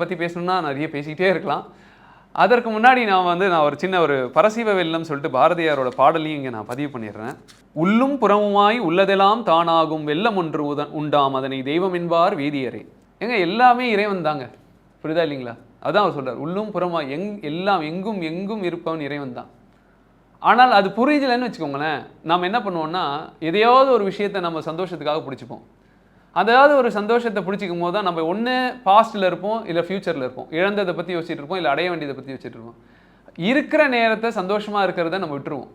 பற்றி பேசணும்னா நிறைய பேசிக்கிட்டே இருக்கலாம். அதற்கு முன்னாடி நான் ஒரு சின்ன ஒரு பரசீவ வெள்ளம் சொல்லிட்டு பாரதியாரோட பாடலையும் இங்கே நான் பதிவு பண்ணிடுறேன். உள்ளும் புறமுமாய் உள்ளதெல்லாம் தானாகும் வெள்ளம் ஒன்று உண்டாம் அதனை தெய்வம் என்பார் வேதியரே. ஏங்க எல்லாமே இறைவன் தாங்க, புரியுதா இல்லைங்களா? அதான் அவர் சொல்றார், உள்ளும் புறமாய் எல்லாம் எங்கும் எங்கும் இருப்பவன் இறைவன் தான். ஆனால் அது புரிஞ்சலன்னு வச்சுக்கோங்களேன், நம்ம என்ன பண்ணுவோம்னா எதையாவது ஒரு விஷயத்தை நம்ம சந்தோஷத்துக்காக பிடிச்சிப்போம். அதாவது ஒரு சந்தோஷத்தை பிடிச்சிக்கும் போது தான் நம்ம ஒன்று பாஸ்ட்டில் இருப்போம், இல்லை ஃப்யூச்சரில் இருப்போம். இழந்ததை பற்றி யோசிச்சுட்டு இருப்போம், இல்லை அடைய வேண்டியதை பற்றி யோசிச்சுட்டு இருப்போம். இருக்கிற நேரத்தை சந்தோஷமாக இருக்கிறத நம்ம விட்டுருவோம்,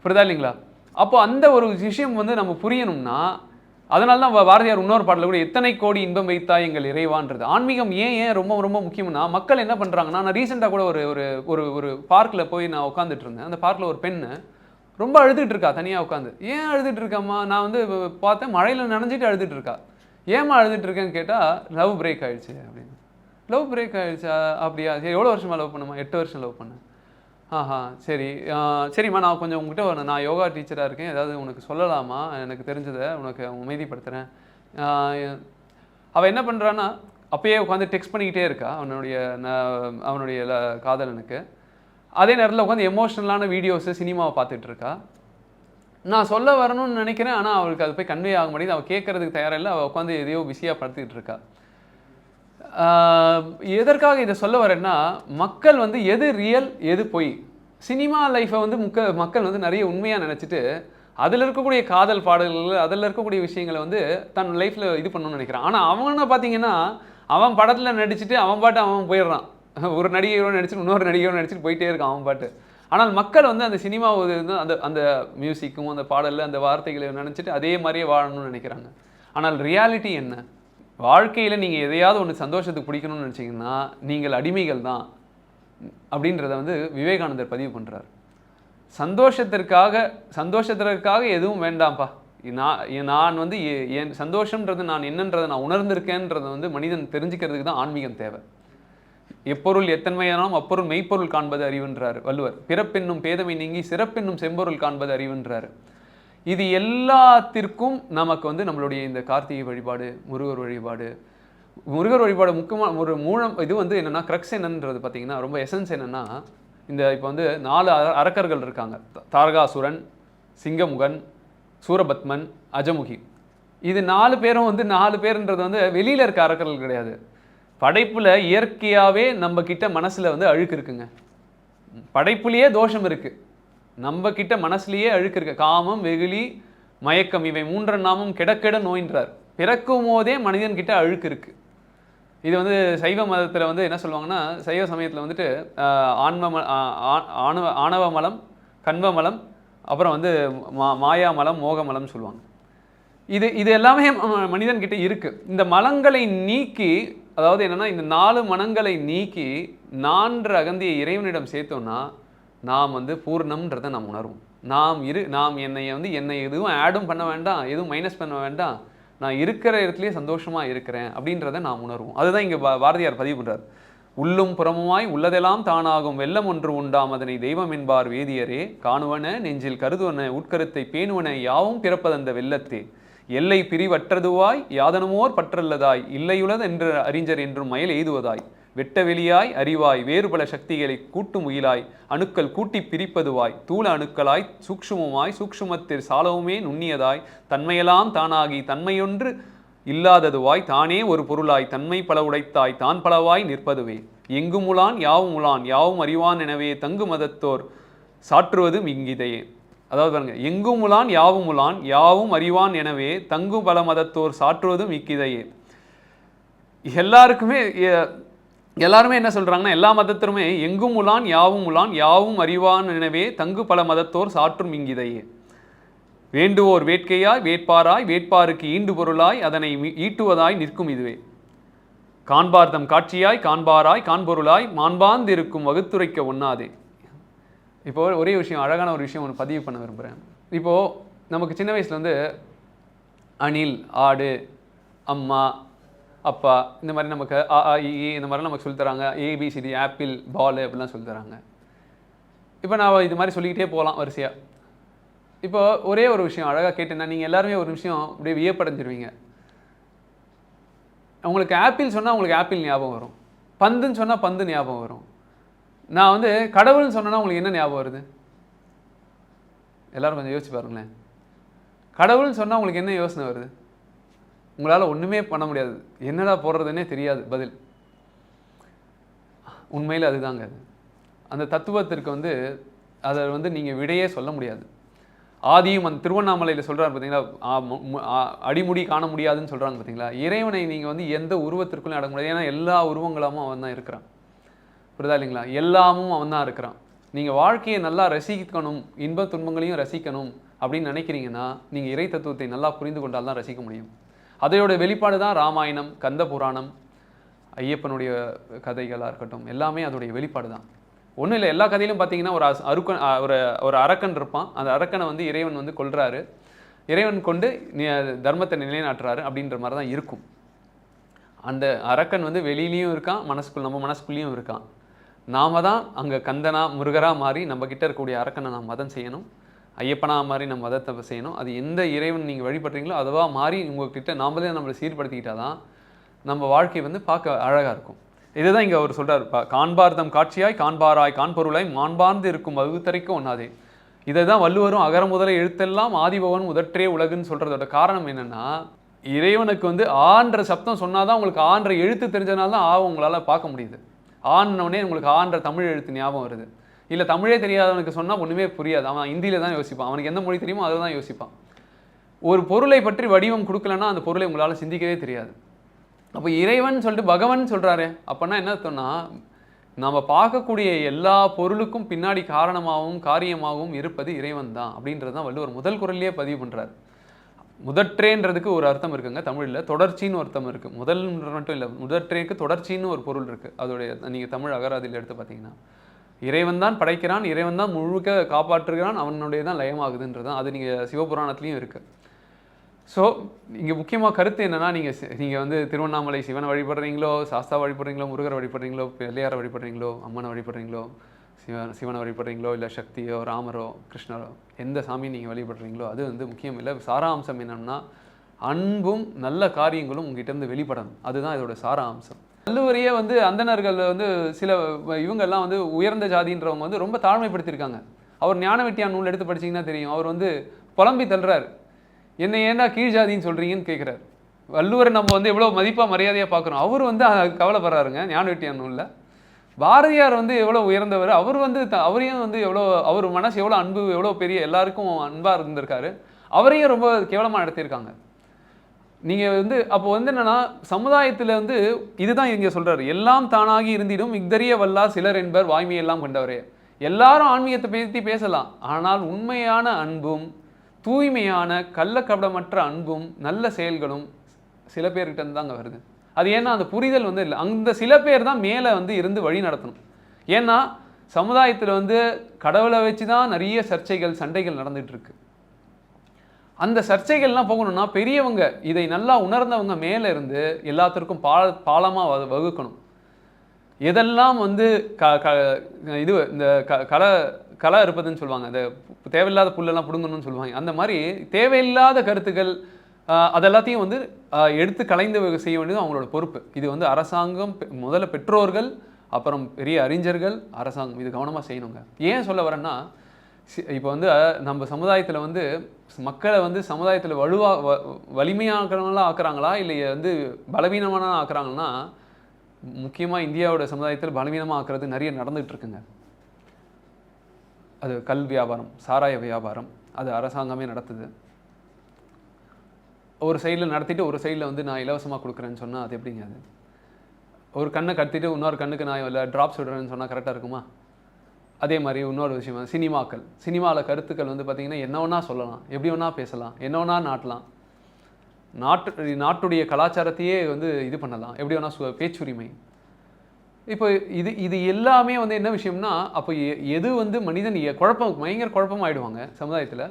புரியுதா இல்லைங்களா? அப்போ அந்த ஒரு விஷயம் நம்ம புரியணும்னா, அதனால தான் பாரதியார் இன்னொரு பாடலில் கூட எத்தனை கோடி இன்பம் வைத்தாய் எங்கள் இறைவான்றது. ஆன்மீகம் ஏன் ரொம்ப ரொம்ப முக்கியம்னா, மக்கள் என்ன பண்ணுறாங்கன்னா, நான் ரீசெண்டாக கூட ஒரு ஒரு ஒரு பார்க்கில் போய் நான் உட்காந்துட்டு இருந்தேன். அந்த பார்க்கில் ஒரு பெண்ணு ரொம்ப அழுதுட்டு இருக்கா தனியாக உட்காந்து. ஏன் அழுதுட்டு இருக்காம்மா? நான் பார்த்தேன், மழையில் நனைஞ்சிட்டு அழுதுட்டு இருக்கா. ஏம்மா அழுதுட்டு இருக்கேன்னு கேட்டால், லவ் பிரேக் ஆகிடுச்சு அப்படின்னு. லவ் பிரேக் ஆகிடுச்சா? அப்படியா? சரி, எவ்வளோ வருஷமாக லவ் பண்ணுமா? 8 வருஷம் லவ் பண்ணேன். ஆஹா, சரி, சரிம்மா, நான் கொஞ்சம் உங்ககிட்ட நான் யோகா டீச்சராக இருக்கேன், ஏதாவது உனக்கு சொல்லலாமா? எனக்கு தெரிஞ்சதை உனக்கு அமைதிப்படுத்துகிறேன். அவள் என்ன பண்ணுறான்னா, அப்பயே உட்காந்து டெக்ஸ்ட் பண்ணிக்கிட்டே இருக்கா அவனுடைய காதலனுக்கு. அதே நேரத்தில் உட்காந்து எமோஷ்னலான வீடியோஸு சினிமாவை பார்த்துட்டு இருக்கா. நான் சொல்ல வரணும்னு நினைக்கிறேன், ஆனால் அவளுக்கு அது போய் கன்வே ஆக மாட்டேங்குது. அவள் கேட்கறதுக்கு தயாரில்லை. அவள் உட்காந்து எதையோ பிஸியாக படுத்திக்கிட்டு இருக்கா. எதற்காக இதை சொல்ல வரேன்னா, மக்கள் எது ரியல் எது பொய், சினிமா லைஃப்பை மக்கள் நிறைய உண்மையாக நினச்சிட்டு அதில் இருக்கக்கூடிய காதல் பாடல்கள், அதில் இருக்கக்கூடிய விஷயங்களை தன் லைஃப்பில் இது பண்ணணும்னு நினைக்கிறான். ஆனால் அவனை பார்த்தீங்கன்னா, அவன் படத்தில் நடிச்சுட்டு அவன் போயிடுறான். ஒரு நடிகையோடு நடிச்சுட்டு இன்னொரு நடிகையோடு நடிச்சுட்டு போயிட்டே இருக்கான் அவன் பாட்டு. ஆனால் மக்கள் அந்த சினிமா அந்த அந்த மியூசிக்கும் அந்த பாடலில் அந்த வார்த்தைகளை நினச்சிட்டு அதே மாதிரியே வாழணும்னு நினைக்கிறாங்க. ஆனால் ரியாலிட்டி என்ன? வாழ்க்கையில் நீங்கள் எதையாவது ஒன்று சந்தோஷத்துக்கு பிடிக்கணும்னு நினச்சிங்கன்னா நீங்கள் அடிமைகள் தான் அப்படின்றத விவேகானந்தர் பதிவு பண்ணுறார். சந்தோஷத்திற்காக எதுவும் வேண்டாம்ப்பா. நான் என் சந்தோஷன்றது நான் என்னன்றதை நான் உணர்ந்திருக்கேன்றதை மனிதன் தெரிஞ்சுக்கிறதுக்கு தான் ஆன்மீகம் தேவை. எப்பொருள் எத்தன்மையானாலும் அப்பொருள் மெய்ப்பொருள் காண்பது அறிவுன்றார் வள்ளுவர். பிறப்பென்னும் பேதமை நீங்கி சிறப்பென்னும் செம்பொருள் காண்பது அறிவுன்றார். இது எல்லாத்திற்கும் நமக்கு நம்மளுடைய இந்த கார்த்திகை வழிபாடு, முருகர் வழிபாடு முக்கியமாக ஒரு மூலம். இது என்னென்னா க்ரக்ஸ் என்னன்றது பார்த்தீங்கன்னா, ரொம்ப எசன்ஸ் என்னென்னா, இப்போ 4 அரக்கர்கள் இருக்காங்க. தாரகாசுரன், சிங்கமுகன், சூரபத்மன், அஜமுகி. இது 4 பேரும் 4 பேருன்றது வெளியில் இருக்க அரக்கர்கள் கிடையாது. படைப்பில் இயற்கையாகவே நம்ம கிட்ட மனசில் அழுக்கு இருக்குங்க. படைப்புலேயே தோஷம் இருக்குது. நம்ம கிட்ட மனசுலேயே அழுக்கு இருக்கு. காமம், வெகுளி, மயக்கம், இவை 3 நாமும் கெடக்கெட நோயின்றார். பிறக்கும் போதே மனிதன் கிட்ட அழுக்கு இருக்கு. இது சைவ மதத்தில் என்ன சொல்லுவாங்கன்னா, சைவ சமயத்தில் ஆணவ மலம், கண்வ மலம், அப்புறம் மாயா மலம், மோக மலம் சொல்லுவாங்க. இது எல்லாமே மனிதன்கிட்ட இருக்கு. இந்த மலங்களை நீக்கி, அதாவது என்னன்னா, இந்த 4 மனங்களை நீக்கி 4 அகந்திய இறைவனிடம் சேர்த்தோம்னா நாம் பூர்ணம்ன்றதை நாம் உணர்வோம். நாம் என்னை எதுவும் ஆடும் பண்ண வேண்டாம், எதுவும் மைனஸ் பண்ண வேண்டாம், நான் இருக்கிற இடத்துலயே சந்தோஷமாக இருக்கிறேன் அப்படின்றத நாம் உணர்வோம். அதுதான் இங்கே பாரதியார் பதிவு பண்ணுறார். உள்ளும் புறமுமாய் உள்ளதெல்லாம் தானாகும் வெள்ளம் ஒன்று உண்டாம் அதனை தெய்வம் என்பார் வேதியரே. காணுவன நெஞ்சில் கருதுவன உட்கருத்தை பேணுவன யாவும் பிறப்பதந்த வெள்ளத்தே. எல்லை பிரிவற்றதுவாய் யாதனமோர் பற்றல்லதாய் இல்லையுளது என்று அறிஞர் என்றும் மயல் எய்துவதாய் வெட்ட வெளியாய் அறிவாய் வேறு பல சக்திகளை கூட்டும் உயிலாய் அணுக்கள் கூட்டி பிரிப்பதுவாய் தூள அணுக்களாய் சூக்ஷுமமாய் சூக்ஷுமத்திற் சாலவுமே நுண்ணியதாய் தன்மையெல்லாம் தானாகி தன்மையொன்று இல்லாததுவாய் தானே ஒரு பொருளாய் தன்மை பல உடைத்தாய் தான் பலவாய் நிற்பதுவே. எங்கும் உளான் யாவும் அறிவான் எனவே தங்கு மதத்தோர் சாற்றுவது மிங்கிதையே. அதாவது பாருங்க, எங்கும் உளான் யாவும் அறிவான் எனவே தங்கு பல மதத்தோர் சாற்றுவது மிக்கிதையே. எல்லாருமே என்ன சொல்றாங்கன்னா, எல்லா மதத்திலுமே எங்கும் உளான் யாவும் அறிவான் எனவே தங்கு பல மதத்தோர் சாற்றும் இங்கிதையே. வேண்டுவோர் வேட்கையாய் வேட்பாராய் வேட்பாருக்கு ஈண்டு பொருளாய் அதனை ஈட்டுவதாய் நிற்கும் இதுவே. காண்பார்த்தம் காட்சியாய் காண்பாராய் காண்பொருளாய் மாண்பாந்திருக்கும் வகுத்துரைக்க ஒண்ணாதே. இப்போது ஒரே விஷயம், அழகான ஒரு விஷயம் ஒன்று பதிவு பண்ண விரும்புகிறேன். இப்போது நமக்கு சின்ன வயசில் அணில், ஆடு, அம்மா, அப்பா, இந்த மாதிரி நமக்கு இந்த மாதிரிலாம் நமக்கு சொல்லித்தராங்க. ஏபிசிடி, ஆப்பிள், பால் அப்படிலாம் சொல்லித்தராங்க. இப்போ நான் இது மாதிரி சொல்லிக்கிட்டே போகலாம் வரிசையாக. இப்போ ஒரே ஒரு விஷயம் அழகாக கேட்டேன்னா, நீங்கள் எல்லாருமே ஒரு விஷயம் அப்படியே வியப்படைஞ்சிருவீங்க. உங்களுக்கு ஆப்பிள் சொன்னால் உங்களுக்கு ஆப்பிள் ஞாபகம் வரும். பந்துன்னு சொன்னால் பந்து ஞாபகம் வரும். நான் வந்து கடவுள்னு சொன்னேன்னா உங்களுக்கு என்ன ஞாபகம் வருது? எல்லாரும் கொஞ்சம் யோசிச்சு பாருங்களேன். கடவுள்னு சொன்னால் உங்களுக்கு என்ன யோசனை வருது? உங்களால் ஒன்றுமே பண்ண முடியாது. என்னடா போடுறதுன்னே தெரியாது பதில். உண்மையில் அதுதாங்க அது. அந்த தத்துவத்திற்கு வந்து அதை வந்து நீங்கள் விடையே சொல்ல முடியாது. ஆதியும் அந்த திருவண்ணாமலையில் சொல்கிறார் பார்த்தீங்களா, அடிமுடி காண முடியாதுன்னு சொல்கிறாங்க பார்த்தீங்களா. இறைவனை நீங்கள் வந்து எந்த உருவத்திற்குள்ளே அடக்க முடியாது. ஏன்னா எல்லா உருவங்களாமும் அவன் தான் இருக்கிறான். புரியுதா இல்லைங்களா? எல்லாமும் அவன் தான் இருக்கிறான். நீங்கள் வாழ்க்கையை நல்லா ரசிக்கணும், இன்ப துன்பங்களையும் ரசிக்கணும் அப்படின்னு நினைக்கிறீங்கன்னா நீங்கள் இறை தத்துவத்தை நல்லா புரிந்து கொண்டால் தான் ரசிக்க முடியும். அதையோட வெளிப்பாடு தான் ராமாயணம், கந்த புராணம், ஐயப்பனுடைய கதைகளாக இருக்கட்டும், எல்லாமே அதோடைய வெளிப்பாடு தான். ஒன்றும் இல்லை, எல்லா கதையிலும் பார்த்தீங்கன்னா ஒரு அரக்கன் இருப்பான். அந்த அரக்கனை வந்து இறைவன் வந்து கொல்றாரு, இறைவன் கொண்டு தர்மத்தை நிலைநாட்டுறாரு அப்படின்ற மாதிரி தான் இருக்கும். அந்த அரக்கன் வந்து வெளியிலையும் இருக்கான், நம்ம மனசுக்குள்ளேயும் இருக்கான். நாம தான் அங்கே கந்தனா முருகராக மாறி நம்ம கிட்ட இருக்கக்கூடிய அரக்கனை நாம் மதம் செய்யணும், ஐயப்பனா மாதிரி நம்ம மதத்தை செய்யணும். அது எந்த இறைவன் நீங்கள் வழிபடுறீங்களோ அதுவாக மாறி உங்ககிட்ட நாமளே நம்மளை சீர்படுத்திக்கிட்டால் தான் நம்ம வாழ்க்கை வந்து பார்க்க அழகாக இருக்கும். இதுதான் இங்கே அவர் சொல்கிறார், காண்பார்தம் காட்சியாய் காண்பாராய் காண்பொருளாய் மாண்பார்ந்து இருக்கும் வகுத்தரைக்கும் ஒன்றாதே. இதை தான் வள்ளுவரும் அகர முதல எழுத்தெல்லாம் ஆதிபவன் முதற்றே உலகுன்னு சொல்கிறதோட காரணம் என்னென்னா, இறைவனுக்கு வந்து ஆன்ற சப்தம் சொன்னால் தான் உங்களுக்கு ஆன்ற எழுத்து தெரிஞ்சதுனால தான் உங்களால் பார்க்க முடியுது. ஆன்னொடனே உங்களுக்கு ஆன்ற தமிழ் எழுத்து ஞாபகம் வருது. இல்லை தமிழே தெரியாதவனுக்கு சொன்னால் ஒன்றுமே புரியாது. அவன் ஹிந்தியில் தான் யோசிப்பான். அவனுக்கு எந்த மொழி தெரியுமோ அதை தான் யோசிப்பான். ஒரு பொருளை பற்றி வடிவம் கொடுக்கலன்னா அந்த பொருளை உங்களால் சிந்திக்கவே தெரியாது. அப்போ இறைவன் சொல்லிட்டு பகவான் சொல்கிறாரு அப்படின்னா என்ன அர்த்தம்னா, நம்ம பார்க்கக்கூடிய எல்லா பொருளுக்கும் பின்னாடி காரணமாகவும் காரியமாகவும் இருப்பது இறைவன் தான் அப்படின்றது தான் வள்ளுவர் முதல் குறள்லேயே பதிவு பண்ணுறாரு. முதற்றேன்றதுக்கு ஒரு அர்த்தம் இருக்குங்க தமிழில், தொடர்ச்சின்னு ஒரு அர்த்தம் இருக்குது. முதல் மட்டும் இல்லை, முதற்றேக்கு தொடர்ச்சின்னு ஒரு பொருள் இருக்குது. அதோடைய நீங்கள் தமிழ் அகராதியில் எடுத்து பார்த்தீங்கன்னா, இறைவன் தான் படைக்கிறான், இறைவன் தான் முழுக்க காப்பாற்றுகிறான், அவனுடைய தான் லயமாகுதுன்றது தான். அது நீங்கள் சிவபுராணத்துலேயும் இருக்குது. ஸோ இங்கே முக்கியமாக கருத்து என்னென்னா, நீங்கள் வந்து திருவண்ணாமலை சிவனை வழிபடுறீங்களோ, சாஸ்தா வழிபடுறீங்களோ, முருகரை வழிபடுறீங்களோ, பிள்ளையாரை வழிபடுறீங்களோ, அம்மனை வழிபடுறீங்களோ, சிவனை வழிபடுறீங்களோ, இல்லை சக்தியோ, ராமரோ, கிருஷ்ணரோ, எந்த சாமியை நீங்கள் வழிபடுறீங்களோ அது வந்து முக்கியம் இல்லை. சாராம்சம் என்னென்னா, அன்பும் நல்ல காரியங்களும் உங்ககிட்டருந்து வெளிப்படணும். அதுதான் இதோட சாராம்சம். வள்ளுவரையே வந்து அந்தணர்கள் வந்து சில இவங்கெல்லாம் வந்து உயர்ந்த ஜாதின்றவங்க வந்து ரொம்ப தாழ்மைப்படுத்தியிருக்காங்க. அவர் ஞான வெட்டியான் நூல் எடுத்து படிச்சிங்கன்னா தெரியும். அவர் வந்து புலம்பி தள்ளுறாரு, என்னை ஏன்டா கீழ் ஜாதின்னு சொல்கிறீங்கன்னு கேட்குறாரு. வள்ளுவரை நம்ம வந்து எவ்வளோ மதிப்பாக மரியாதையாக பார்க்குறோம், அவர் வந்து கவலைப்படுறாருங்க ஞான வெட்டியான் நூலில். பாரதியார் வந்து எவ்வளோ உயர்ந்தவர், அவர் வந்து அவரையும் வந்து எவ்வளோ, அவர் மனசு எவ்வளோ அன்பு, எவ்வளோ பெரிய எல்லாருக்கும் அன்பாக இருந்திருக்காரு, அவரையும் ரொம்ப கேவலமாக நடத்தியிருக்காங்க. நீங்கள் வந்து அப்போ வந்து என்னென்னா, சமுதாயத்தில் வந்து இதுதான் இங்கே சொல்கிறாரு, எல்லாம் தானாகி இருந்திடும் இக்தரிய வல்லார் சிலர் என்பர் வாய்மையெல்லாம் கொண்டவரே. எல்லாரும் ஆன்மீகத்தை பற்றி பேசலாம், ஆனால் உண்மையான அன்பும் தூய்மையான கள்ளக்கபடமற்ற அன்பும் நல்ல செயல்களும் சில பேர்கிட்ட இருந்து தாங்க வருது. அது ஏன்னா அந்த புரிதல் வந்து இல்லை. அந்த சில பேர் தான் மேலே வந்து இருந்து வழி நடத்தணும். ஏன்னா சமுதாயத்தில் வந்து கடவுளை வச்சு தான் நிறைய சர்ச்சைகள் சண்டைகள் நடந்துட்டு இருக்கு. அந்த சர்ச்சைகள்லாம் போகணும்னா பெரியவங்க, இதை நல்லா உணர்ந்தவங்க மேலே இருந்து எல்லாத்திற்கும் பாலமாக வகுக்கணும். எதெல்லாம் வந்து இது இந்த களை இருப்பதுன்னு சொல்லுவாங்க, அந்த தேவையில்லாத புல்லெல்லாம் பிடுங்கணும்னு சொல்லுவாங்க, அந்த மாதிரி தேவையில்லாத கருத்துக்கள் அதெல்லாத்தையும் வந்து எடுத்து கலைந்து செய்ய வேண்டியது அவங்களோட பொறுப்பு. இது வந்து அரசாங்கம், முதல்ல பெற்றோர்கள், அப்புறம் பெரிய அறிஞர்கள், அரசாங்கம் இது கவனமாக செய்யணுங்க. ஏன் சொல்ல வரேன்னா, இப்போ வந்து நம்ம சமுதாயத்தில் வந்து மக்களை வந்து சமுதாயத்தில் வலிமையாக்கிறவங்களாம் ஆக்குறாங்களா இல்லை வந்து பலவீனமான ஆக்குறாங்கன்னா, முக்கியமாக இந்தியாவோட சமுதாயத்தில் பலவீனமாக ஆக்குறது நிறைய நடந்துகிட்டு இருக்குங்க. அது கல் வியாபாரம், சாராய வியாபாரம், அது அரசாங்கமே நடத்துது. ஒரு சைடில் நடத்திட்டு ஒரு சைடில் வந்து நான் இலவசமாக கொடுக்குறேன்னு சொன்னால் அது எப்படிங்க? அது ஒரு கண்ணை கட்டிட்டு இன்னொரு கண்ணுக்கு நான் இல்லை ட்ராப்ஸ் விடுறேன்னு சொன்னால் கரெக்டாக இருக்குமா? அதே மாதிரி இன்னொரு விஷயம், சினிமாவில் கருத்துக்கள் வந்து பார்த்திங்கன்னா என்ன வேணா சொல்லலாம், எப்படி வேணா பேசலாம், என்ன வேணா நாட்டலாம், நாட்டுடைய கலாச்சாரத்தையே வந்து இது பண்ணலாம், எப்படி வேணா பேச்சுரிமை. இப்போ இது எல்லாமே வந்து என்ன விஷயம்னா, அப்போ எது வந்து மனிதன் பயங்கர குழப்பமாயிடுவாங்க சமுதாயத்தில்.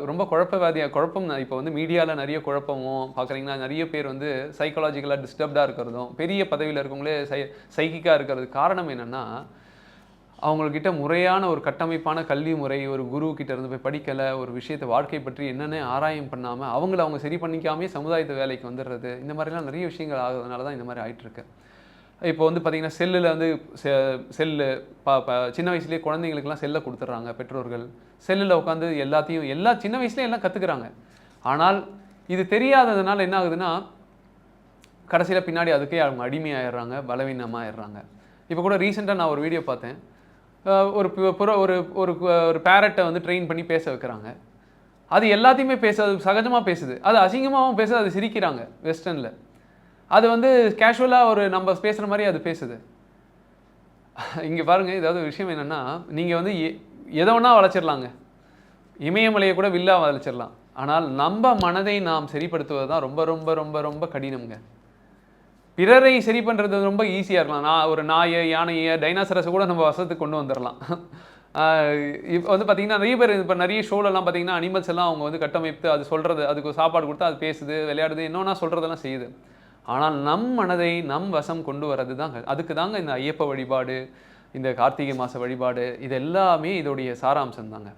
ரொம்ப குழப்பவாதியாக இப்போ வந்து மீடியாவில் நிறைய குழப்பமும் பார்க்குறீங்கன்னா, நிறைய பேர் வந்து சைக்காலஜிக்கலாக டிஸ்டர்ப்டாக இருக்கிறதும், பெரிய பதவியில் இருக்கவங்களே சைக்கிக்காக இருக்கிறது காரணம் என்னென்னா, அவங்கக்கிட்ட முறையான ஒரு கட்டமைப்பான கல்வி முறை, ஒரு குரு கிட்ட இருந்து போய் படிக்கலை, ஒரு விஷயத்தை வாழ்க்கை பற்றி என்னென்ன ஆராயம் பண்ணாமல் அவங்க சரி பண்ணிக்காமே சமுதாயத்து வேலைக்கு வந்துடுறது, இந்த மாதிரிலாம் நிறைய விஷயங்கள் ஆகுறதுனால தான் இந்த மாதிரி ஆகிட்டுருக்கு. இப்போ வந்து பார்த்திங்கன்னா செல்லில் வந்து செல்லு சின்ன வயசுலேயே குழந்தைங்களுக்குலாம் செல்லை கொடுத்துட்றாங்க பெற்றோர்கள். செல்லில் உட்காந்து எல்லாத்தையும் சின்ன வயசுலேயே எல்லாம் கற்றுக்குறாங்க. ஆனால் இது தெரியாததுனால என்ன ஆகுதுன்னா, கடைசியில் பின்னாடி அதுக்கே அவங்க அடிமையாயிடுறாங்க, பலவீனமாகிடுறாங்க. இப்போ கூட ரீசெண்டாக நான் ஒரு வீடியோ பார்த்தேன். ஒரு ஒரு பேரட்டை வந்து ட்ரெயின் பண்ணி பேச வைக்கிறாங்க. அது எல்லாத்தையுமே சகஜமாக பேசுது. அது அசிங்கமாகவும் பேசுது, அது சிரிக்கிறாங்க வெஸ்டர்னில். அது வந்து கேஷுவலாக நம்ம பேசுகிற மாதிரி அது பேசுது. இங்கே பாருங்கள், ஏதாவது விஷயம் என்னென்னா, நீங்கள் வந்து எதை வேணா வளச்சிடலாங்க. இமயமலையை கூட வில்லா வளச்சிடலாம். ஆனால் நம்ம மனதை நாம் சரிப்படுத்துவது தான் ரொம்ப ரொம்ப ரொம்ப ரொம்ப கடினம்ங்க. பிறரை சரி பண்ணுறது ரொம்ப ஈஸியாக இருக்கலாம். ஒரு நாயை, யானையை, டைனாசரஸை கூட நம்ம வசத்துக்கு கொண்டு வந்துடலாம். இப்போ வந்து பார்த்திங்கன்னா நிறைய பேர் இப்போ நிறைய ஷோலெல்லாம் பார்த்திங்கன்னா அனிமல்ஸ் எல்லாம் அவங்க வந்து கட்டமைத்து அது சொல்கிறது, அதுக்கு சாப்பாடு கொடுத்தா அது பேசுது, விளையாடுது, என்னன்னா சொல்கிறதெல்லாம் செய்யுது. ஆனால் நம் மனதை நம் வசம் கொண்டு வர்றது தாங்க, அதுக்கு தாங்க இந்த ஐயப்ப வழிபாடு, இந்த கார்த்திகை மாத வழிபாடு, இது எல்லாமே இதோடைய சாராம்சம் தாங்க.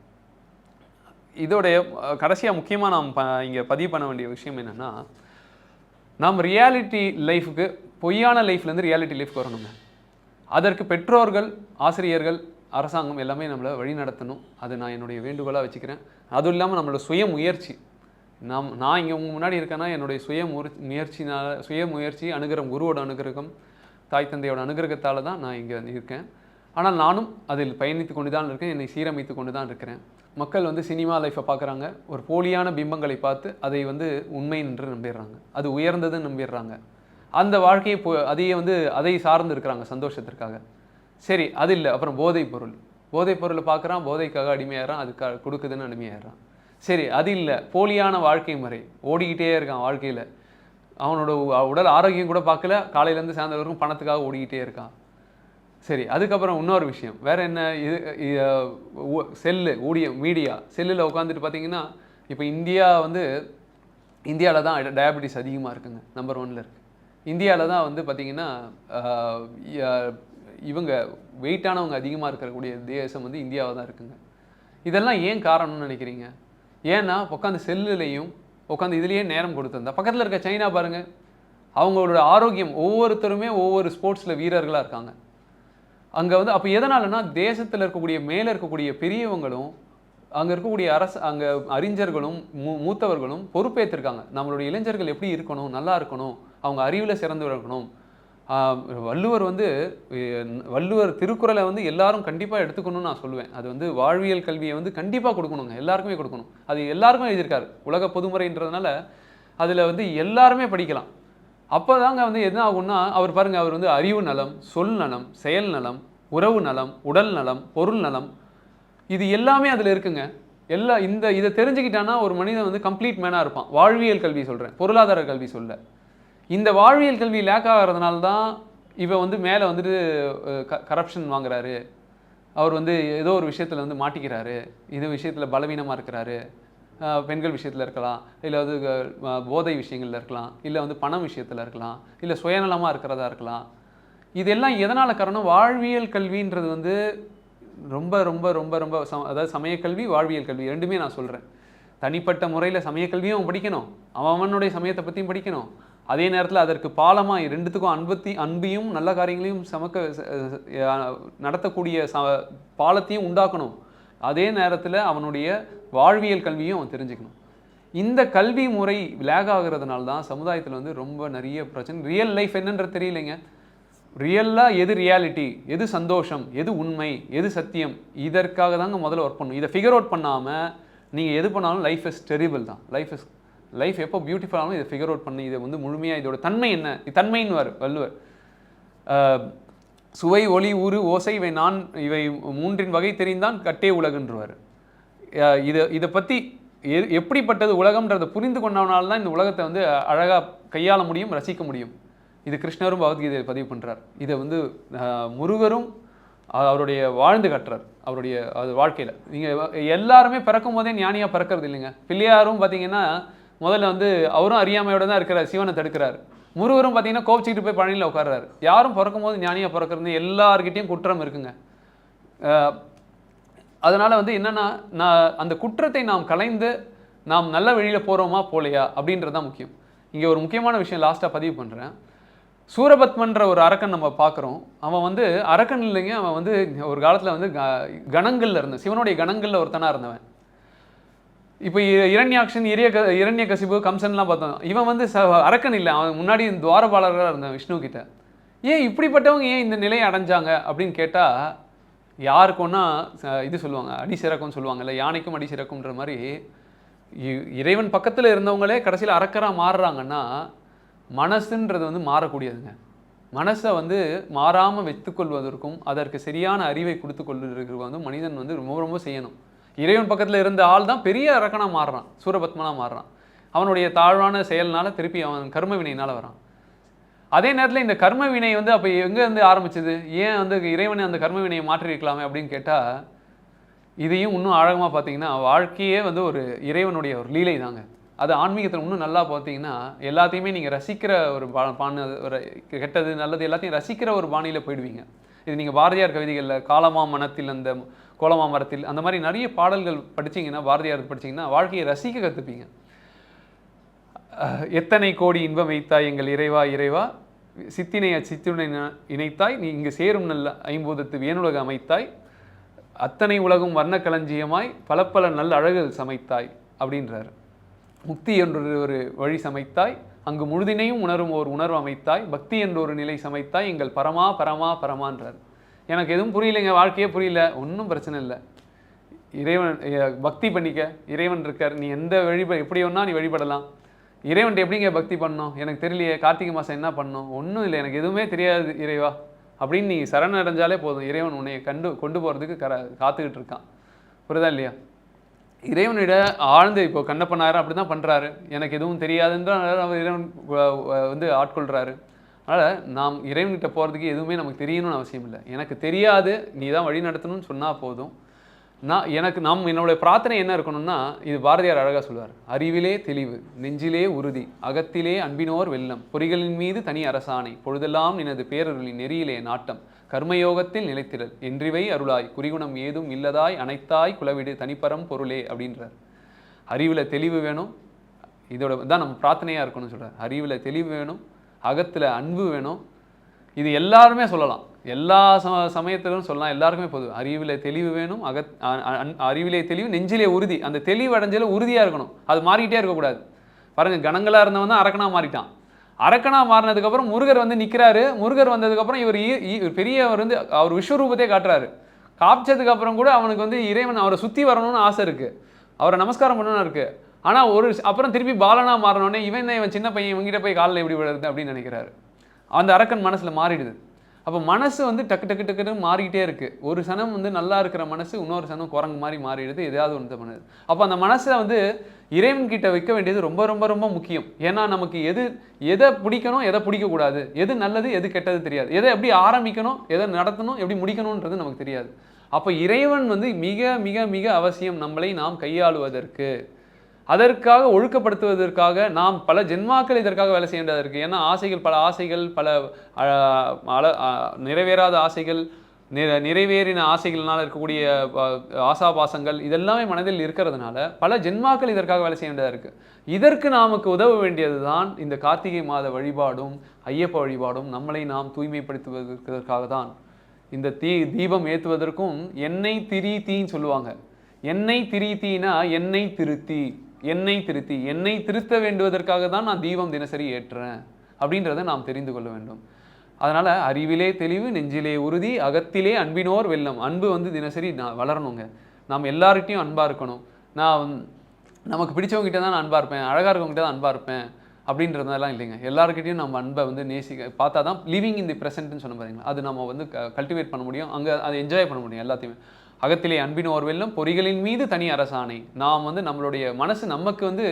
இதோடைய கடைசியாக முக்கியமாக நாம் இங்கே பதிவு பண்ண வேண்டிய விஷயம் என்னென்னா, நாம் ரியாலிட்டி லைஃபுக்கு, பொய்யான லைஃப்லேருந்து ரியாலிட்டி லைஃப்க்கு வரணுங்க. அதற்கு பெற்றோர்கள், ஆசிரியர்கள், அரசாங்கம் எல்லாமே நம்மளை வழி நடத்தணும். அதை நான் என்னுடைய வேண்டுகோளாக வச்சுக்கிறேன். அதுவும் இல்லாமல் நம்மளோட சுய முயற்சி, நான் இங்கே உங்கள் முன்னாடி இருக்கேன்னா என்னுடைய சுய முயற்சி, அனுகிரகம், குருவோட அனுகிரகம், தாய் தந்தையோட அனுகிரகத்தால் தான் நான் இங்கே இருக்கேன். ஆனால் நானும் அதில் பயணித்து கொண்டு தான் இருக்கேன், என்னை சீரமைத்து கொண்டு தான் இருக்கிறேன். மக்கள் வந்து சினிமா லைஃப்பை பார்க்குறாங்க, ஒரு போலியான பிம்பங்களை பார்த்து அதை வந்து உண்மை என்று நம்பிடுறாங்க, அது உயர்ந்ததுன்னு நம்பிடுறாங்க. அந்த வாழ்க்கையை அதையே வந்து அதை சார்ந்து இருக்கிறாங்க சந்தோஷத்திற்காக. சரி, அது இல்லை. அப்புறம் போதைப் பொருளை பார்க்குறான், போதைக்காக அடிமையாகிறான், அதுக்காக கொடுக்குதுன்னு அடிமையாகிறான். சரி, அது இல்லை. போலியான வாழ்க்கை முறை ஓடிக்கிட்டே இருக்கான் வாழ்க்கையில். அவனோட உடல் ஆரோக்கியம் கூட பார்க்கல, காலையிலேருந்து சாயந்தரம் வரைக்கும் பணத்துக்காக ஓடிக்கிட்டே இருக்கான். சரி, அதுக்கப்புறம் இன்னொரு விஷயம் வேறு என்ன, செல்லு, மீடியா, செல்லில் உட்காந்துட்டு பார்த்தீங்கன்னா, இப்போ இந்தியாவில் தான் டயபெட்டிஸ் அதிகமாக இருக்குங்க, நம்பர் 1ல் இருக்குது. இந்தியாவில் தான் வந்து பார்த்திங்கன்னா இவங்க வெயிட்டானவங்க அதிகமாக இருக்கக்கூடிய தேசம் வந்து இந்தியாவில் தான் இருக்குங்க. இதெல்லாம் ஏன் காரணம்னு நினைக்கிறீங்க? ஏன்னா உட்காந்து செல்லுலேயும் உட்காந்து இதுலேயே நேரம் கொடுத்துருந்தா. பக்கத்தில் இருக்க சைனா பாருங்கள், அவங்களோட ஆரோக்கியம், ஒவ்வொருத்தருமே ஒவ்வொரு ஸ்போர்ட்ஸில் வீரர்களாக இருக்காங்க. அங்கே வந்து அப்போ எதனாலனா, தேசத்தில் இருக்கக்கூடிய மேலே இருக்கக்கூடிய பெரியவங்களும் அங்கே இருக்கக்கூடிய அங்கே அறிஞர்களும் மூத்தவர்களும் பொறுப்பேற்றிருக்காங்க. நம்மளுடைய இளைஞர்கள் எப்படி இருக்கணும், நல்லா இருக்கணும், அவங்க அறிவில் சிறந்து இருக்கணும். வள்ளுவர் திருக்குறளை வந்து எல்லாரும் கண்டிப்பாக எடுத்துக்கணும்னு நான் சொல்லுவேன். அது வந்து வாழ்வியல் கல்வியை வந்து கண்டிப்பாக கொடுக்கணுங்க, எல்லாருக்குமே கொடுக்கணும். அது எல்லாருக்கும் எழுதியிருக்காரு, உலக பொதுமுறைன்றதுனால அதில் வந்து எல்லாருமே படிக்கலாம். அப்போ தாங்க வந்து என்ன ஆகும்னா, அவர் பாருங்கள், அவர் வந்து அறிவு நலம், சொல் நலம், செயல் நலம், உறவு நலம், உடல் நலம், பொருள் நலம், இது எல்லாமே அதில் இருக்குங்க. இதை தெரிஞ்சுக்கிட்டான்னா ஒரு மனிதன் வந்து கம்ப்ளீட் மேனாக இருப்பான். வாழ்வியல் கல்வி சொல்கிறேன், பொருளாதார கல்வி சொல்ல. இந்த வாழ்வியல் கல்வி லேக் ஆகிறதுனால தான் இவன் வந்து மேலே வந்துட்டு கரப்ஷன் வாங்குறாரு, அவர் வந்து ஏதோ ஒரு விஷயத்தில் வந்து மாட்டிக்கிறாரு, இது விஷயத்தில் பலவீனமாக இருக்கிறாரு. பெண்கள் விஷயத்தில் இருக்கலாம், இல்லை வந்து போதை விஷயங்களில் இருக்கலாம், இல்லை வந்து பணம் விஷயத்தில் இருக்கலாம், இல்லை சுயநலமாக இருக்கிறதா இருக்கலாம். இதெல்லாம் எதனால் காரணம்? வாழ்வியல் கல்வின்றது வந்து ரொம்ப ரொம்ப ரொம்ப ரொம்ப அதாவது சமயக்கல்வி, வாழ்வியல் கல்வி ரெண்டுமே நான் சொல்கிறேன். தனிப்பட்ட முறையில் சமயக்கல்வியும் அவன் படிக்கணும், அவனுடைய சமயத்தை பற்றியும் படிக்கணும். அதே நேரத்தில் அதற்கு பாலமாக ரெண்டுத்துக்கும் அன்பையும் நல்ல காரியங்களையும் நடத்தக்கூடிய பாலத்தையும் உண்டாக்கணும். அதே நேரத்தில் அவனுடைய வாழ்வியல் கல்வியும் அவன் தெரிஞ்சுக்கணும். இந்த கல்வி முறை லேக் ஆகிறதுனால தான் சமுதாயத்தில் வந்து ரொம்ப நிறைய பிரச்சனை. ரியல் லைஃப் என்னன்றது தெரியலைங்க. ரியலாக எது ரியாலிட்டி, எது சந்தோஷம், எது உண்மை, எது சத்தியம், இதற்காக தாங்க முதல்ல ஒர்க் பண்ணணும். இதை ஃபிகர் அவுட் பண்ணாமல் நீங்கள் எது பண்ணாலும் லைஃப் இஸ் டெரிபிள் தான். லைஃப் எப்போ பியூட்டிஃபுல்லாலும் இதை ஃபிகர் அவுட் பண்ணி இதை வந்து முழுமையாக இதோட தன்மை என்ன, தன்மைன்னு வள்ளுவர். சுவை, ஒளி, ஊறு, ஓசை, இவை மூன்றின் வகை தெரிந்தான் கட்டே உலகுன்றவர். இதை பற்றி எப்படிப்பட்டது உலகம்ன்றதை புரிந்து கொண்டவனால்தான் இந்த உலகத்தை வந்து அழகாக கையாள முடியும், ரசிக்க முடியும். இது கிருஷ்ணரும் பகவத்கீதையை பதிவு பண்ணுறார். இதை வந்து முருகரும் அவருடைய வாழ்ந்து கட்டுறார் அவருடைய வாழ்க்கையில். நீங்கள் எல்லாருமே பிறக்கும் போதே ஞானியாக பிறக்கிறது இல்லைங்க. பிள்ளையாரும் பார்த்தீங்கன்னா முதல்ல வந்து அவரும் அறியாமையோட தான் இருக்கிறார், சிவனை தடுக்கிறார். முருகரும் பார்த்தீங்கன்னா கோபிச்சுக்கிட்டு போய் பழனியில் உட்கார்றாரு. யாரும் பிறக்கும் போது ஞானியாக பிறக்கிறது எல்லார்கிட்டையும் குற்றம் இருக்குங்க. அதனால் வந்து என்னென்னா, நான் அந்த குற்றத்தை நாம் களைந்து நாம் நல்ல வழியில் போகிறோமா போலையா அப்படின்றது தான் முக்கியம். இங்கே ஒரு முக்கியமான விஷயம் லாஸ்ட்டாக பதிவு பண்ணுறேன். சூரபத்மன்ற ஒரு அரக்கன் நம்ம பார்க்குறோம். அவன் வந்து அரக்கன் இல்லைங்க, அவன் வந்து ஒரு காலத்தில் வந்து கணங்கள்ல இருந்த சிவனுடைய கணங்களில் ஒருத்தனாக இருந்தவன். இப்போ இரண்யாக்ஷன், இரண்யகசிபு, கம்சன்லாம் பார்த்தோம். இவன் வந்து அரக்கன் இல்லை, அவன் முன்னாடி துவாரபாலராக இருந்தான் விஷ்ணு கிட்ட. ஏன் இப்படிப்பட்டவங்க ஏன் இந்த நிலையை அடைஞ்சாங்க அப்படின்னு கேட்டால், யாருக்கு ஒன்றா இது சொல்லுவாங்க, அடி சிறக்கும்னு சொல்லுவாங்கல்ல, யானைக்கும் அடி சிறக்கும்ன்ற மாதிரி இறைவன் பக்கத்தில் இருந்தவங்களே கடைசியில் அரக்கராக மாறுறாங்கன்னா மனசுன்றது வந்து மாறக்கூடியதுங்க. மனசை வந்து மாறாமல் வைத்துக்கொள்வதற்கும் அதற்கு சரியான அறிவை கொடுத்து கொள்வதற்கு வந்து மனிதன் வந்து ரொம்ப ரொம்ப செய்யணும். இறைவன் பக்கத்தில் இருந்த ஆள் தான் பெரிய அரக்கனாக மாறுறான், சூரபத்மனாக மாறுறான். அவனுடைய தாழ்வான செயல்னால திருப்பி அவன் கர்ம வினையினால் வரான். அதே நேரத்தில் இந்த கர்ம வினை வந்து அப்போ எங்கேருந்து ஆரம்பிச்சது, ஏன் வந்து இறைவனை அந்த கர்ம வினையை மாற்றிருக்கலாமே அப்படின்னு கேட்டால், இதையும் இன்னும் ஆழமாக பார்த்தீங்கன்னா வாழ்க்கையே வந்து ஒரு இறைவனுடைய ஒரு லீலை தாங்க. அது ஆன்மீகத்தில் இன்னும் நல்லா பார்த்தீங்கன்னா எல்லாத்தையுமே நீங்கள் ரசிக்கிற ஒரு ஒரு கெட்டது நல்லது எல்லாத்தையும் ரசிக்கிற ஒரு பாணியில் போயிடுவீங்க. இது நீங்கள் பாரதியார் கவிதைகளில் காலமா மனத்தில், அந்த கோலமா மரத்தில், அந்த மாதிரி நிறைய பாடல்கள் படிச்சிங்கன்னா, பாரதியார் படிச்சிங்கன்னா வாழ்க்கையை ரசிக்க கற்றுப்பீங்க. எத்தனை கோடி இன்பம் வைத்தாய் எங்கள் இறைவா இறைவா, சித்தினை சித்துனை இணைத்தாய், நீ இங்கு சேரும் நல்ல ஐம்பூதத்து வேணுலக அமைத்தாய், அத்தனை உலகும் வர்ண களஞ்சியமாய் பல பல நல்ல அழகுகள் சமைத்தாய் அப்படின்றார். முக்தி என்ற ஒரு வழி சமைத்தாய், அங்கு முழுதினையும் உணரும் ஒரு உணர்வு அமைத்தாய், பக்தி என்ற ஒரு நிலை சமைத்தாய், எங்கள் பரமா பரமா பரமான்றார். எனக்கு எதுவும் புரியலைங்க, வாழ்க்கையே புரியல, ஒன்றும் பிரச்சனை இல்லை, இறைவன் பக்தி பண்ணிக்க, இறைவன் இருக்கார், நீ எந்த எப்படி ஒன்றா நீ வழிபடலாம். இறைவன்ட்டு எப்படிங்க பக்தி பண்ணணும், எனக்கு தெரியலையே, கார்த்திகை மாதம் என்ன பண்ணணும், ஒன்றும் இல்லை, எனக்கு எதுவுமே தெரியாது இறைவா அப்படின்னு நீ சரணடைஞ்சாலே போதும், இறைவன் உன்னை கொண்டு போகிறதுக்கு காத்துக்கிட்டு இருக்கான். புரியுதா இல்லையா? இறைவனிட ஆழ்ந்து இப்போ கண்ணப்பனார் அப்படி தான் பண்ணுறாரு, எனக்கு எதுவும் தெரியாதுன்ற இறைவன் வந்து ஆட்கொள்கிறாரு. அதனால் நாம் இறைவன்கிட்ட போகிறதுக்கு எதுவுமே நமக்கு தெரியணும்னு அவசியம் இல்லை. எனக்கு தெரியாது, நீ தான் வழி நடத்தணும்னு சொன்னால் போதும். என்னுடைய பிரார்த்தனை என்ன இருக்கணும்னா, இது பாரதியார் அழகாக சொல்லுவார், அறிவிலே தெளிவு, நெஞ்சிலே உறுதி, அகத்திலே அன்பினோர் வெள்ளம், பொறிகளின் மீது தனி அரசாணை, பொழுதெல்லாம் நினது பேரருளின் நெறியிலே நாட்டம், கர்மயோகத்தில் நிலைத்திடல், என்றிவை அருளாய், குறிகுணம் ஏதும் இல்லதாய் அனைத்தாய் குலவிடு தனிப்பரம் பொருளே அப்படின்றார். அறிவில் தெளிவு வேணும், இதோட தான் நம்ம பிரார்த்தனையாக இருக்கணும்னு சொல்கிறார். அறிவில் தெளிவு வேணும், அகத்தில் அன்பு வேணும். இது எல்லாருமே சொல்லலாம், எல்லா சமயத்திலும் சொல்லலாம், எல்லாருக்குமே பொது. அறிவிலே தெளிவு வேணும், அறிவிலே தெளிவு, நெஞ்சிலே உறுதி. அந்த தெளிவு அடைஞ்சல உறுதியாக இருக்கணும், அது மாறிக்கிட்டே இருக்கக்கூடாது. பாருங்கள், கணங்களாக இருந்தவன் தான் அரக்கனாக மாறிட்டான். அரக்கனாக மாறினதுக்கப்புறம் முருகர் வந்து நிற்கிறாரு. முருகர் வந்ததுக்கப்புறம் இவர் பெரியவர் வந்து அவர் விஸ்வரூபத்தை காட்டுறாரு. காமிச்சதுக்கப்புறம் கூட அவனுக்கு வந்து இறைவன் அவரை சுற்றி வரணும்னு ஆசை இருக்குது, அவரை நமஸ்காரம் பண்ணணும்னு இருக்குது. ஆனால் அப்புறம் திருப்பி பாலனாக மாறினோடனே இவன் சின்ன பையன், இவங்கிட்ட போய் காலில் எப்படி விடுறது அப்படின்னு நினைக்கிறாரு. அந்த அரக்கன் மனசில் மாறிடுது. அப்போ மனசு வந்து டக்கு டக்கு டக்குன்னு மாறிக்கிட்டே இருக்குது. ஒரு சனம் வந்து நல்லா இருக்கிற மனசு இன்னொரு சனம் குரங்கு மாதிரி மாறிடுது, எதாவது ஒன்று பண்ணுது. அப்போ அந்த மனசை வந்து இறைவன்கிட்ட வைக்க வேண்டியது ரொம்ப ரொம்ப ரொம்ப முக்கியம். ஏன்னா நமக்கு எதை பிடிக்கணும், எதை பிடிக்கக்கூடாது, எது நல்லது எது கெட்டது தெரியாது, எதை எப்படி ஆரம்பிக்கணும், எதை நடத்தணும், எப்படி முடிக்கணுன்றது நமக்கு தெரியாது. அப்போ இறைவன் வந்து மிக மிக மிக அவசியம் நம்மளை நாம் கையாளுவதற்கு. அதற்காக ஒழுக்கப்படுத்துவதற்காக நாம் பல ஜென்மாக்கள் இதற்காக வேலை செய்ய வேண்டியது இருக்குது. ஏன்னா பல ஆசைகள், பல நிறைவேறாத ஆசைகள், நிறைவேறின ஆசைகள்னால் இருக்கக்கூடிய ஆசாபாசங்கள் இதெல்லாமே மனதில் இருக்கிறதுனால பல ஜென்மாக்கள் இதற்காக வேலை செய்ய வேண்டியதாக இருக்குது. இதற்கு நமக்கு உதவ வேண்டியது தான் இந்த கார்த்திகை மாத வழிபாடும் ஐயப்ப வழிபாடும். நம்மளை நாம் தூய்மைப்படுத்துவதற்காக தான். இந்த தீபம் ஏற்றுவதற்கும் எண்ணெய் திரி தீன்னு சொல்லுவாங்க. எண்ணெய் திரி தீனா எண்ணெய் திருத்தி, எண்ணெய் திருத்த வேண்டுவதற்காக தான் நான் தீபம் தினசரி ஏற்றுறேன் அப்படின்றத நாம் தெரிந்து கொள்ள வேண்டும். அதனால் அறிவிலே தெளிவு, நெஞ்சிலே உறுதி, அகத்திலே அன்பினோர் வெள்ளம். அன்பு வந்து தினசரி வளரணுங்க. நாம் எல்லார்கிட்டையும் அன்பாக இருக்கணும். நமக்கு பிடிச்சவங்ககிட்ட தான் நான் அன்பாக இருப்பேன், அழகாக இருக்கவங்ககிட்ட தான் அன்பாக இருப்பேன் அப்படின்றதெல்லாம் இல்லைங்க. எல்லாருக்கிட்டையும் நம்ம அன்பை வந்து பார்த்தா தான் லிவிங் இன் தி ப்ரெசென்ட்னு சொன்ன பாருங்களா, அது நம்ம வந்து கல்டிவேட் பண்ண முடியும், அங்கே அதை என்ஜாய் பண்ண முடியும் எல்லாத்தையுமே. அகத்திலே அன்பினோர் வெள்ளம், பொறிகளின் மீது தனி அரசாணை. நாம் வந்து நம்மளுடைய மனசு நமக்கு வந்து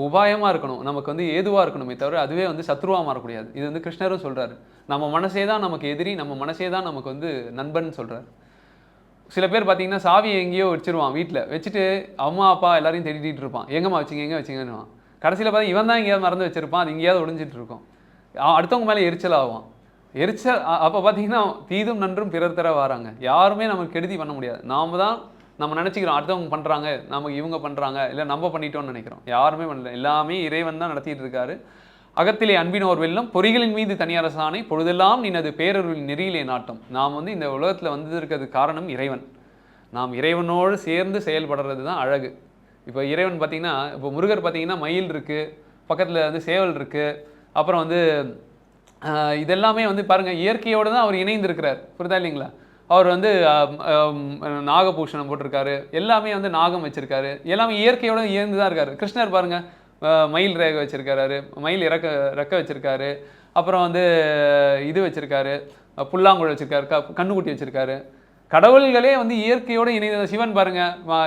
உபாயமாக இருக்கணும், நமக்கு வந்து ஏதுவாக இருக்கணுமே தவிர அதுவே வந்து சத்ருவாக மாறக்கூடாது. இது வந்து கிருஷ்ணரும் சொல்கிறாரு, நம்ம மனசே தான் நமக்கு எதிரி, நம்ம மனசே தான் நமக்கு வந்து நண்பன் சொல்கிறார். சில பேர் பார்த்தீங்கன்னா சாவியை எங்கேயோ வச்சிருவான், வீட்டில் வச்சுட்டு அம்மா அப்பா எல்லாரையும் தேடிட்டு இருப்பான், எங்கேம்மா வச்சிங்க கடைசியில் பார்த்தா இவன் தான் எங்கேயாவது மறந்து வச்சிருப்பான், அது எங்கேயாவது ஒளிஞ்சிட்டு இருக்கும். அடுத்தவங்க மேலே எரிச்சல் ஆகும். எரிச்சல் அப்போ பார்த்தீங்கன்னா தீதும் நன்றும் பிறர் தர வராங்க. யாருமே நமக்கு கெடுதி பண்ண முடியாது. நாம தான் நம்ம நினச்சிக்கிறோம் அடுத்தவங்க பண்ணுறாங்க, நமக்கு இவங்க பண்ணுறாங்க, இல்லை நம்ம பண்ணிட்டோம்னு நினைக்கிறோம். யாருமே பண்ணல. எல்லாமே இறைவன் தான் நடத்திட்டு இருக்காரு. அகத்திலே அன்பினோர் வெல்லம் பொறிகளின் மீது தனியரசானை பொழுதெல்லாம் நினது பேரருளின் நெறியிலே நாட்டம். நாம் வந்து இந்த உலகத்தில் வந்திருக்கிறதுக்கு காரணம் இறைவன். நாம் இறைவனோடு சேர்ந்து செயல்படுறது தான் அழகு. இப்போ இறைவன் பார்த்தீங்கன்னா, இப்போ முருகர் பார்த்தீங்கன்னா மயில் இருக்குது, பக்கத்தில் வந்து சேவல் இருக்குது, அப்புறம் வந்து இதெல்லாமே வந்து பாருங்கள் இயற்கையோடு தான் அவர் இணைந்திருக்கிறார். புரியுதா இல்லைங்களா? அவர் வந்து நாகபூஷணம் போட்டிருக்காரு, எல்லாமே வந்து நாகம் வச்சிருக்காரு, எல்லாமே இயற்கையோடு இயந்து தான் இருக்காரு. கிருஷ்ணர் பாருங்கள் மயில் ரேகை வச்சிருக்காரு, மயில் ரெக்க வச்சிருக்காரு, அப்புறம் வந்து இது வச்சிருக்காரு, புல்லாங்குழல் வச்சிருக்காரு, கண்ணுக்குட்டி வச்சிருக்காரு. கடவுள்களே வந்து இயற்கையோடு இணைந்த சிவன் பாருங்க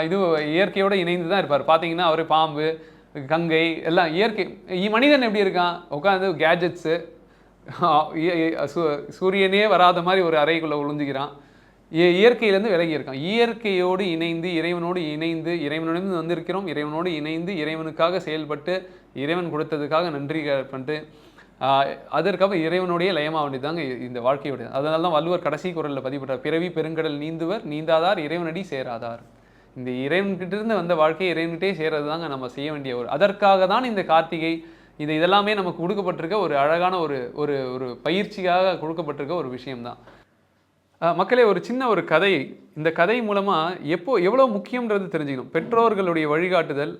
இது இயற்கையோடு இணைந்து தான் இருப்பார். பார்த்தீங்கன்னா அவர் பாம்பு, கங்கை எல்லாம் இயற்கை. மனிதன் எப்படி இருக்கான்? உட்காந்து கேஜெட்ஸு, சூரியனே வராத மாதிரி ஒரு அறைக்குள்ளே ஒளிஞ்சுக்கிறான். இயற்கையிலேருந்து விலகி இருக்கான். இயற்கையோடு இணைந்து இறைவனோடு இணைந்து இறைவனோடு வந்திருக்கிறோம். இறைவனோடு இணைந்து இறைவனுக்காக செயல்பட்டு இறைவன் கொடுத்ததுக்காக நன்றி பண்ணிட்டு அதற்காக இறைவனுடைய லயமாக வேண்டியதாங்க இந்த வாழ்க்கையோடைய. அதனால தான் வள்ளுவர் கடைசி குரலில் பதிவுபட்டார், பிறவி பெருங்கடல் நீந்துவர் நீந்தாதார் இறைவனடி சேராதார். இந்த இறைவன்கிட்டிருந்து வந்த வாழ்க்கையை இறைவன்கிட்டே சேர்றது தாங்க நம்ம செய்ய வேண்டிய ஒரு. அதற்காக தான் இந்த கார்த்திகை இதெல்லாமே நமக்கு கொடுக்கப்பட்டிருக்க ஒரு அழகான ஒரு ஒரு ஒரு பயிற்சியாக கொடுக்கப்பட்டிருக்க ஒரு விஷயம்தான். மக்களே, ஒரு சின்ன ஒரு கதை. இந்த கதை மூலமாக எவ்வளோ முக்கியன்றது தெரிஞ்சுக்கணும். பெற்றோர்களுடைய வழிகாட்டுதல்,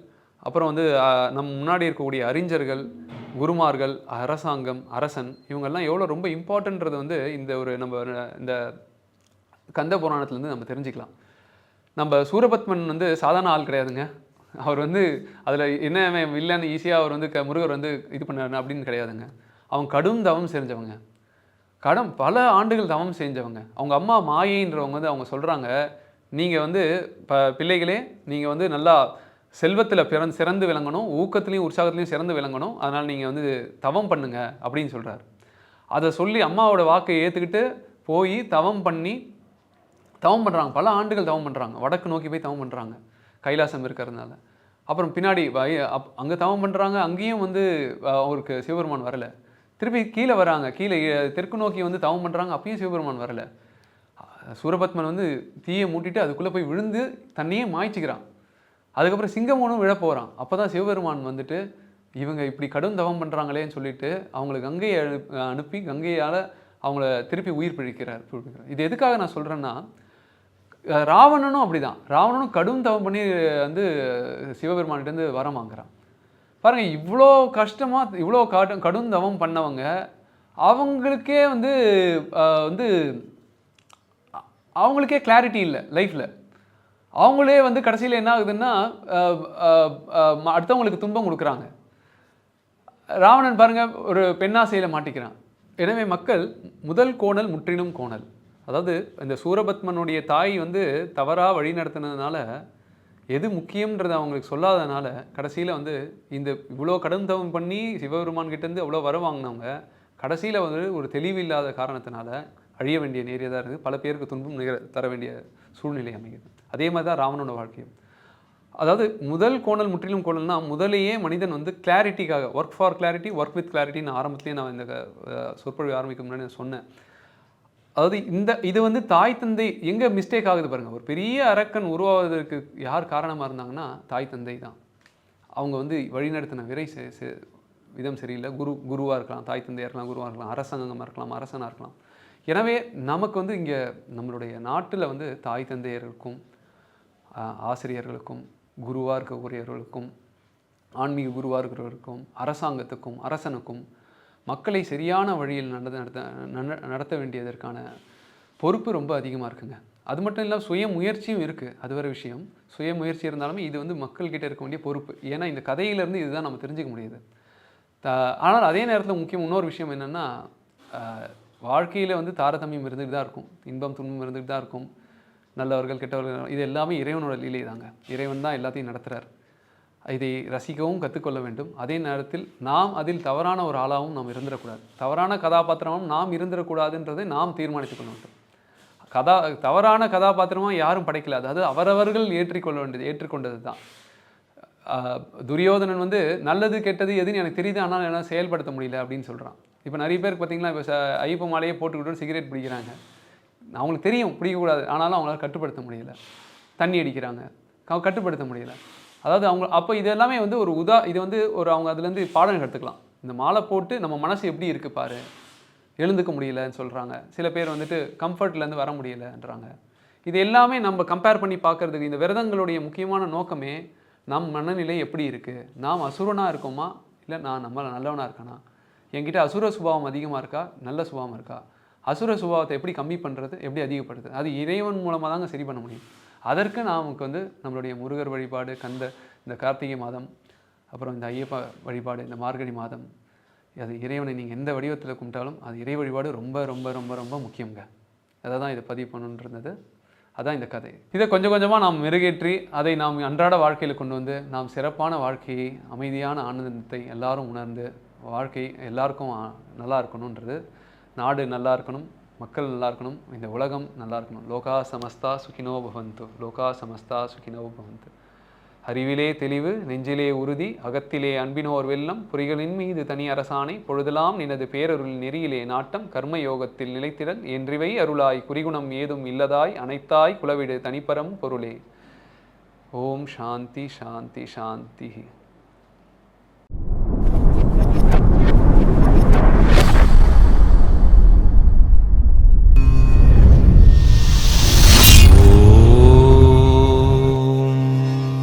அப்புறம் வந்து நம் முன்னாடி இருக்கக்கூடிய அறிஞர்கள், குருமார்கள், அரசாங்கம், அரசன், இவங்கெல்லாம் எவ்வளோ ரொம்ப இம்பார்ட்டன்றது வந்து இந்த ஒரு நம்ம இந்த கந்த புராணத்துலேருந்து நம்ம தெரிஞ்சுக்கலாம். நம்ம சூரபத்மன் வந்து சாதாரண ஆள் கிடையாதுங்க. அவர் வந்து அதில் என்ன இல்லைன்னு ஈஸியாக அவர் வந்து முருகர் வந்து இது பண்ணாரு அப்படின்னு கிடையாதுங்க. அவங்க கடும் தவம் செஞ்சவங்க, பல ஆண்டுகள் தவம் செஞ்சவங்க. அவங்க அம்மா மாயைன்றவங்க வந்து அவங்க சொல்கிறாங்க, நீங்கள் வந்து பிள்ளைகளே நீங்கள் வந்து நல்லா செல்வத்தில் சிறந்து விளங்கணும், ஊக்கத்துலேயும் உற்சாகத்துலேயும் சிறந்து விளங்கணும், அதனால் நீங்கள் வந்து தவம் பண்ணுங்க அப்படின்னு சொல்கிறார். அதை சொல்லி அம்மாவோட வாக்கை ஏற்றுக்கிட்டு போய் தவம் பண்ணுறாங்க. பல ஆண்டுகள் தவம் பண்ணுறாங்க. வடக்கு நோக்கி போய் தவம் பண்ணுறாங்க, கைலாசம் இருக்கிறதுனால. அப்புறம் பின்னாடி அங்கே தவம் பண்ணுறாங்க. அங்கேயும் வந்து அவருக்கு சிவபெருமான் வரலை. திருப்பி கீழே வராங்க, கீழே தெற்கு நோக்கி வந்து தவம் பண்ணுறாங்க. அப்பயும் சிவபெருமான் வரலை. சூரபத்மன் வந்து தீயை மூட்டிட்டு அதுக்குள்ளே போய் விழுந்து தண்ணியே மாய்ச்சிக்கிறான். அதுக்கப்புறம் சிங்கமோனும் விழ போகிறான். அப்போ தான் சிவபெருமான் வந்துட்டு இவங்க இப்படி கடும் தவம் பண்ணுறாங்களேன்னு சொல்லிட்டு அவங்களை கங்கையை அனுப்பி கங்கையால் அவங்கள திருப்பி உயிர் பிழைக்கிறார். இது எதுக்காக நான் சொல்கிறேன்னா, ராவணனும் அப்படிதான். ராவணனும் கடும் தவம் பண்ணி வந்து சிவபெருமான்கிட்டேருந்து வரம் வாங்குறான். பாருங்கள், இவ்வளோ கஷ்டமாக இவ்வளோ கடும் தவம் பண்ணவங்க அவங்களுக்கே வந்து அவங்களுக்கே கிளாரிட்டி இல்லை லைஃப்பில். அவங்களே வந்து கடைசியில் என்ன ஆகுதுன்னா அடுத்தவங்களுக்கு துன்பம் கொடுக்குறாங்க. ராவணன் பாருங்கள் ஒரு பெண்ணாசையில் மாட்டிக்கிறான். எனவே மக்கள் முதல் கோணல் முற்றிலும் கோணல். அதாவது இந்த சூரபத்மனுடைய தாய் வந்து தவறாக வழி நடத்தினதுனால எது முக்கியம்ன்றது அவங்களுக்கு சொல்லாதனால கடைசியில் வந்து இந்த இவ்வளோ கடும் தவம் பண்ணி சிவபெருமான் கிட்டேருந்து அவ்வளோ வர வாங்கினவங்க கடைசியில் வந்து ஒரு தெளிவு இல்லாத காரணத்தினால அழிய வேண்டிய நேரியதாக இருக்குது. பல பேருக்கு துன்பம் தர வேண்டிய சூழ்நிலை அமைகிறது. அதே மாதிரி தான் ராவணனோட வாழ்க்கையும். அதாவது முதல் கோணல் முற்றிலும் கோணல்னா முதலையே மனிதன் வந்து கிளாரிட்டிக்காக work for clarity, work with கிளாரிட்டின்னு ஆரம்பத்துலேயே நான் இந்த சொற்பொழிவு ஆரம்பிக்க முன்னாடி நான் சொன்னேன். அதாவது இது வந்து தாய் தந்தை எங்கே மிஸ்டேக் ஆகுது பாருங்கள். ஒரு பெரிய அரக்கன் உருவாவதற்கு யார் காரணமாக இருந்தாங்கன்னா தாய் தந்தை தான். அவங்க வந்து வழிநடத்தின விதம் சரியில்லை. குருவாக இருக்கலாம், தாய் தந்தையாக இருக்கலாம், குருவாக இருக்கலாம், அரசாங்கமாக இருக்கலாம், அரசனாக இருக்கலாம். எனவே நமக்கு வந்து இங்கே நம்மளுடைய நாட்டில் வந்து தாய் தந்தையர்களுக்கும் ஆசிரியர்களுக்கும் குருவாக இருக்கக்கூடியவர்களுக்கும் ஆன்மீக குருவாக இருக்கிறவர்களுக்கும் அரசாங்கத்துக்கும் அரசனுக்கும் மக்களை சரியான வழியில் நடத்த வேண்டியதற்கான பொறுப்பு ரொம்ப அதிகமாக இருக்குங்க. அது மட்டும் இல்லாமல் சுய முயற்சியும் இருக்குது, அது வேறு விஷயம். சுய முயற்சி இருந்தாலுமே இது வந்து மக்கள்கிட்ட இருக்க வேண்டிய பொறுப்பு. ஏன்னா இந்த கதையிலேருந்து இதுதான் நம்ம தெரிஞ்சுக்க முடியுது. ஆனால் அதே நேரத்தில் முக்கியம் இன்னொரு விஷயம் என்னென்னா, வாழ்க்கையில் வந்து தாரதமியம் இருந்துகிட்டு தான் இருக்கும், இன்பம் துன்பம் இருந்துகிட்டு தான் இருக்கும், நல்லவர்கள் கெட்டவர்கள், இது எல்லாமே இறைவனோட லீலை தாங்க. இறைவன் தான் எல்லாத்தையும் நடத்துகிறார். இதை ரசிக்கவும் கற்றுக்கொள்ள வேண்டும். அதே நேரத்தில் நாம் அதில் தவறான ஒரு ஆளாகவும் நாம் இருந்துடக்கூடாது, தவறான கதாபாத்திரமும் நாம் இருந்துடக்கூடாதுன்றதை நாம் தீர்மானித்துக் கொள்ள வேண்டும். தவறான கதாபாத்திரமாக யாரும் படைக்கல, அதாவது அவரவர்கள் ஏற்றுக்கொண்டது தான். துரியோதனன் வந்து நல்லது கெட்டது எதுன்னு எனக்கு தெரியுது, ஆனால் என்னால் செயல்படுத்த முடியல அப்படின்னு சொல்கிறான். இப்போ நிறைய பேருக்கு பார்த்தீங்கன்னா இப்போ ஐயப்ப மாலையே போட்டுக்கிட்டு சிகரெட் பிடிக்கிறாங்க. அவங்களுக்கு தெரியும் பிடிக்கக்கூடாது, ஆனாலும் அவங்களால கட்டுப்படுத்த முடியல. தண்ணி அடிக்கிறாங்க, கட்டுப்படுத்த முடியல. அதாவது அவங்க அப்போ இது எல்லாமே வந்து ஒரு இது வந்து ஒரு அவங்க அதுலேருந்து பாடம் கற்றுக்கலாம். இந்த மாலை போட்டு நம்ம மனசு எப்படி இருக்குது பாரு, எழுந்துக்க முடியலன்னு சொல்கிறாங்க. சில பேர் வந்துட்டு கம்ஃபர்ட்லேருந்து வர முடியலைன்றாங்க. இது எல்லாமே நம்ம கம்பேர் பண்ணி பார்க்குறதுக்கு இந்த விரதங்களுடைய முக்கியமான நோக்கமே நம் மனநிலை எப்படி இருக்குது, நாம் அசுரனாக இருக்கோமா இல்லை நான் நம்ம நல்லவனாக இருக்கானா, என்கிட்ட அசுர சுபாவம் அதிகமாக இருக்கா நல்ல சுபாவம் இருக்கா, அசுர சுபாவத்தை எப்படி கம்மி பண்ணுறது எப்படி அதிகப்படுது, அது இறைவன் மூலமாக தாங்க சரி பண்ண முடியும். அதற்கு நமக்கு வந்து நம்மளுடைய முருகர் வழிபாடு, இந்த கார்த்திகை மாதம், அப்புறம் இந்த ஐயப்ப வழிபாடு, இந்த மார்கழி மாதம், அது இறைவனை நீங்கள் எந்த வடிவத்தில் கும்பிட்டாலும் அது இறை வழிபாடு ரொம்ப ரொம்ப ரொம்ப ரொம்ப முக்கியங்க. அதை தான் இதை பதிவு பண்ணணுன்றது. அதான் இந்த கதை. இதை கொஞ்சம் கொஞ்சமாக நாம் மெருகேற்றி அதை நாம் அன்றாட வாழ்க்கையில் கொண்டு வந்து நாம் சிறப்பான வாழ்க்கையை, அமைதியான ஆனந்தத்தை எல்லாரும் உணர்ந்து வாழ்க்கை எல்லாருக்கும் நல்லா இருக்கணுன்றது. நாடு நல்லா இருக்கணும், மக்கள் நல்லா இருக்கணும், இந்த உலகம் நல்லா இருக்கணும். லோகா சமஸ்தா சுகினோ பவந்து, லோகா சமஸ்தா சுகினோ பவந்து. அறிவிலே தெளிவு, நெஞ்சிலே உறுதி, அகத்திலே அன்பினோர் வெள்ளம், பொறிகளின் மீது தனி அரசாணை, பொழுதெல்லாம் நினது பேரருள் நெறியிலே நாட்டம், கர்மயோகத்தில் நிலைத்திடல், என்றிவை அருளாய், குறிகுணம் ஏதும் இல்லதாய், அனைத்தாய் குலவிடு தனிப்பரம் பொருளே. ஓம் சாந்தி சாந்தி சாந்தி.